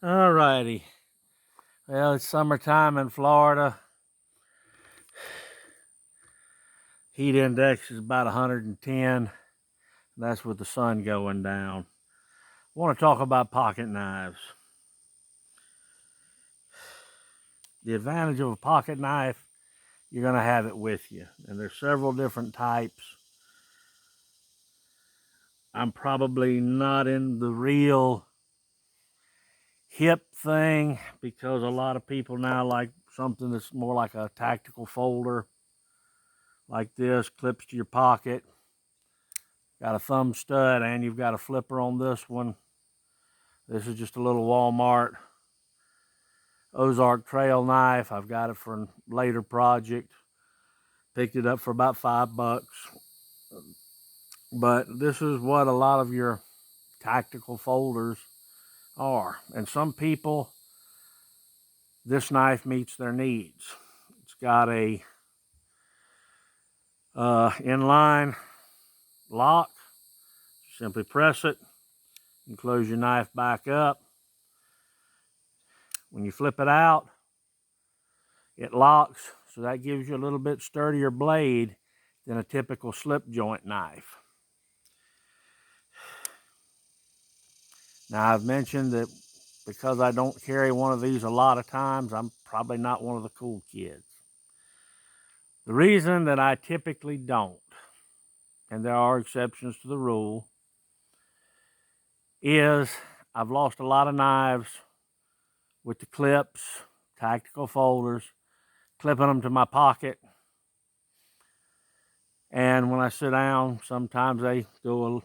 Alrighty. Well, it's summertime in Florida. Heat index is about 110. That's with the sun going down. I want to talk about pocket knives. The advantage of a pocket knife, you're going to have it with you. And there's several different types. I'm probably not in the real hip thing because a lot of people now like something that's more like a tactical folder like this, clips to your pocket. Got a thumb stud and you've got a flipper on this one. This is just a little Walmart Ozark trail knife. I've got it for a later project. Picked it up for about $5. But this is what a lot of your tactical folders are. And some people, this knife meets their needs. It's got a inline lock. Simply press it and close your knife back up. When you flip it out, it locks, so that gives you a little bit sturdier blade than a typical slip joint knife. Now, I've mentioned that because I don't carry one of these a lot of times, I'm probably not one of the cool kids. The reason that I typically don't, and there are exceptions to the rule, is I've lost a lot of knives with the clips, tactical folders, clipping them to my pocket. And when I sit down, sometimes they go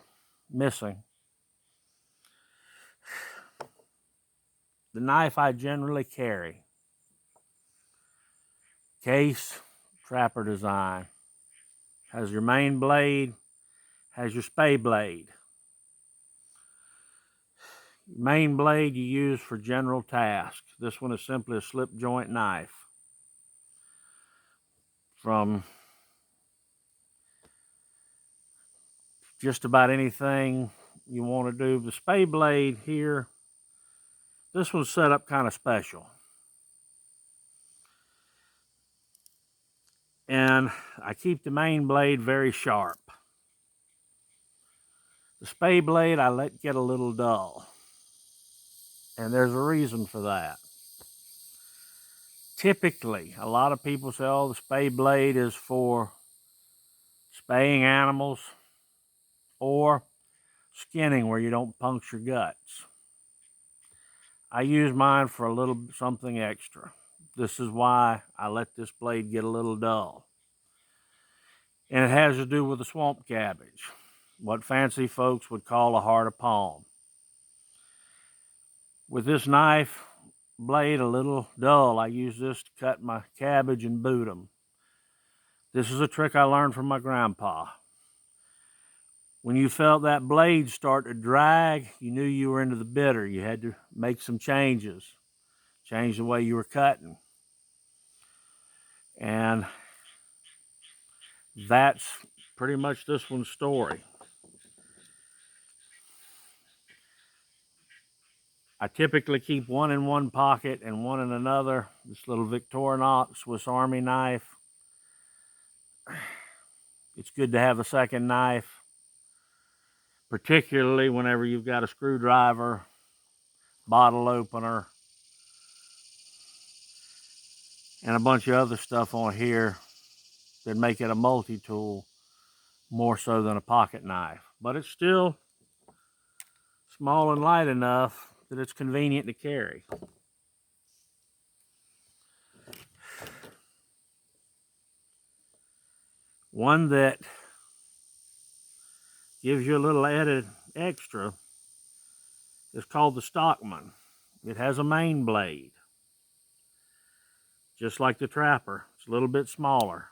missing. The knife I generally carry, case, trapper design, has your main blade, has your spade blade. Main blade you use for general tasks. This one is simply a slip joint knife. From just about anything you want to do. The spade blade here, this one's set up kind of special. And I keep the main blade very sharp. The spade blade I let get a little dull. And there's a reason for that. Typically, a lot of people say, oh, the spade blade is for spaying animals or skinning where you don't puncture guts. I use mine for a little something extra. This is why I let this blade get a little dull. And it has to do with the swamp cabbage, what fancy folks would call a heart of palm. With this knife blade a little dull, I use this to cut my cabbage and boot them. This is a trick I learned from my grandpa. When you felt that blade start to drag, you knew you were into the bitter. You had to make some changes, change the way you were cutting. And that's pretty much this one's story. I typically keep one in one pocket and one in another. This little Victorinox Swiss Army knife. It's good to have a second knife, particularly whenever you've got a screwdriver, bottle opener, and a bunch of other stuff on here that make it a multi-tool more so than a pocket knife. But it's still small and light enough that it's convenient to carry. One that gives you a little added extra is called the Stockman. It has a main blade, just like the Trapper. It's a little bit smaller.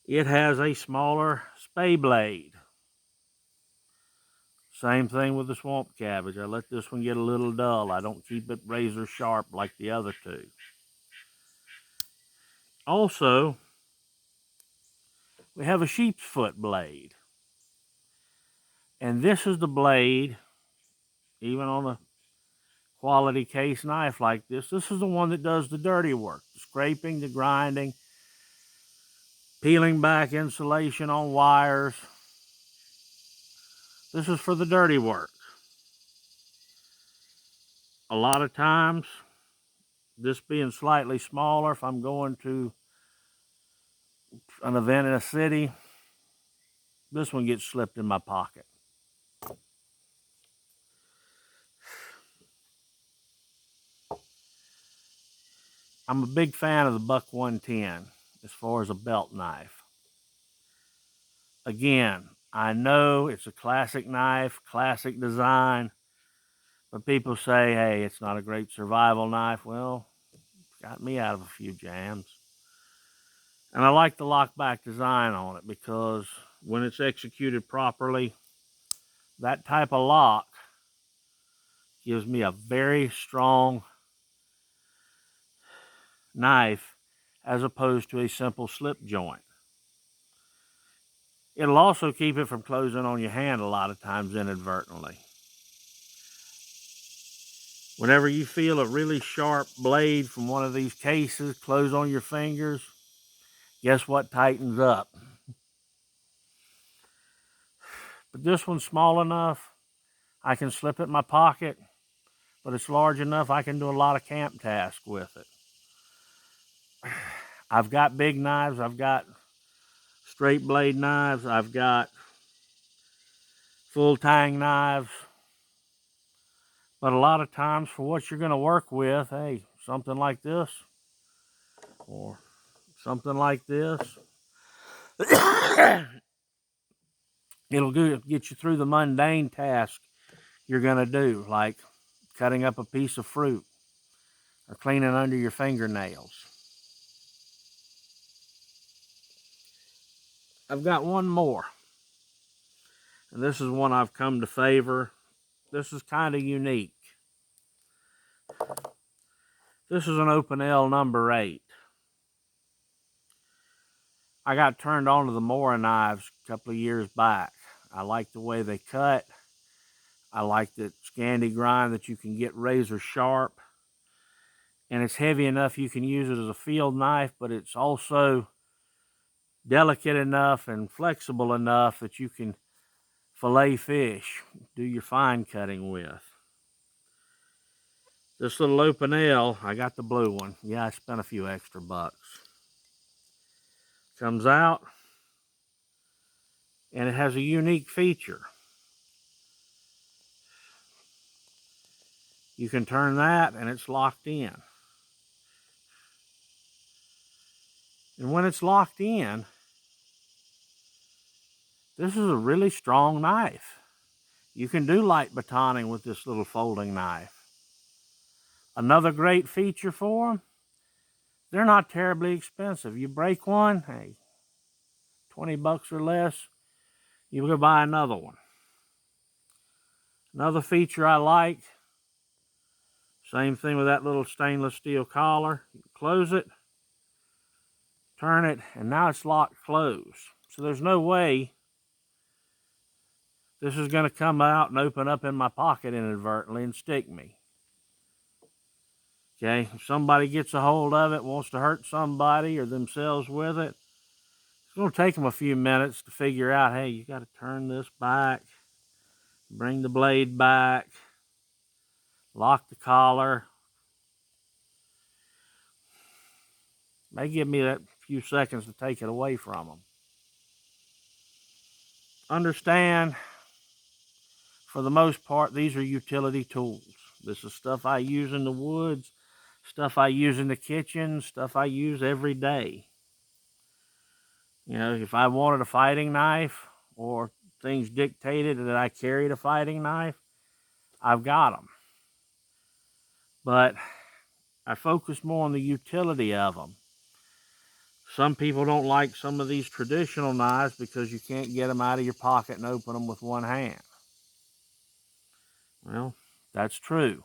It has a smaller spade blade. Same thing with the swamp cabbage. I let this one get a little dull. I don't keep it razor sharp like the other two. Also, we have a sheep's foot blade. And this is the blade, even on the quality case knife like this. This is the one that does the dirty work, the scraping, the grinding, peeling back insulation on wires. This is for the dirty work. A lot of times, this being slightly smaller, if I'm going to an event in a city, this one gets slipped in my pocket. I'm a big fan of the Buck 110 as far as a belt knife. Again, I know it's a classic knife, classic design, but people say, hey, it's not a great survival knife. Well, it's got me out of a few jams. And I like the lockback design on it because when it's executed properly, that type of lock gives me a very strong knife as opposed to a simple slip joint. It'll also keep it from closing on your hand a lot of times inadvertently. Whenever you feel a really sharp blade from one of these cases close on your fingers, guess what tightens up? But this one's small enough, I can slip it in my pocket, but it's large enough I can do a lot of camp tasks with it. I've got big knives, I've got straight blade knives, I've got full tang knives, but a lot of times for what you're going to work with, hey, something like this or something like this, it'll get you through the mundane task you're going to do, like cutting up a piece of fruit or cleaning under your fingernails. I've got one more, and this is one I've come to favor. This is kind of unique. This is an Open L number 8. I got turned on to the Mora knives a couple of years back. I like the way they cut. I like the Scandi grind that you can get razor sharp. And it's heavy enough you can use it as a field knife, but it's also delicate enough and flexible enough that you can fillet fish, do your fine cutting with. This little Open L, I got the blue one. Yeah, I spent a few extra bucks. Comes out, and it has a unique feature. You can turn that, and it's locked in. And when it's locked in, this is a really strong knife. You can do light batoning with this little folding knife. Another great feature for them, they're not terribly expensive. You break one, hey, 20 bucks or less, you go buy another one. Another feature I like, same thing with that little stainless steel collar. You close it, turn it, and now it's locked closed. So there's no way this is going to come out and open up in my pocket inadvertently and stick me. Okay, if somebody gets a hold of it, wants to hurt somebody or themselves with it, it's going to take them a few minutes to figure out, hey, you got to turn this back, bring the blade back, lock the collar. May give me that few seconds to take it away from them. Understand, for the most part, these are utility tools. This is stuff I use in the woods, stuff I use in the kitchen, stuff I use every day. You know, if I wanted a fighting knife or things dictated that I carried a fighting knife, I've got them. But I focus more on the utility of them. Some people don't like some of these traditional knives because you can't get them out of your pocket and open them with one hand. Well, that's true.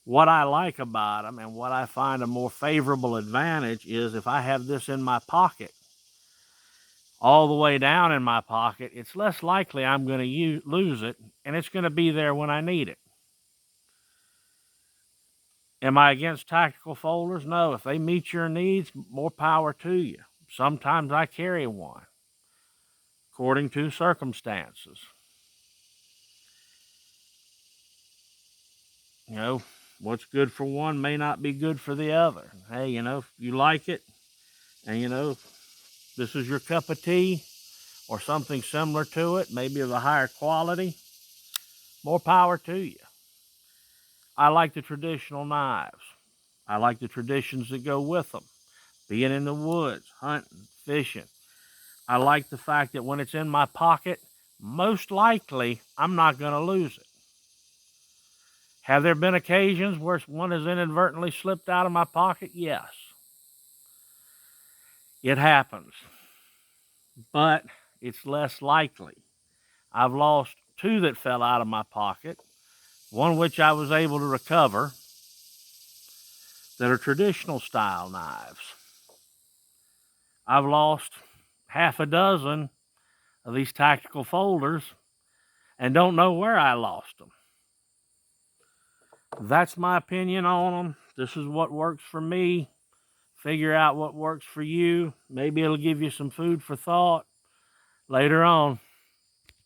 What I like about them and what I find a more favorable advantage is if I have this in my pocket, all the way down in my pocket, it's less likely I'm going to lose it, and it's going to be there when I need it. Am I against tactical folders? No. If they meet your needs, more power to you. Sometimes I carry one, according to circumstances. You know, what's good for one may not be good for the other. Hey, you know, if you like it, and you know, this is your cup of tea, or something similar to it, maybe of a higher quality, more power to you. I like the traditional knives. I like the traditions that go with them. Being in the woods, hunting, fishing. I like the fact that when it's in my pocket, most likely I'm not going to lose it. Have there been occasions where one has inadvertently slipped out of my pocket? Yes. It happens. But it's less likely. I've lost two that fell out of my pocket, one which I was able to recover, that are traditional style knives. I've lost half a dozen of these tactical folders and don't know where I lost them. That's my opinion on them. This is what works for me. Figure out what works for you. Maybe it'll give you some food for thought later on.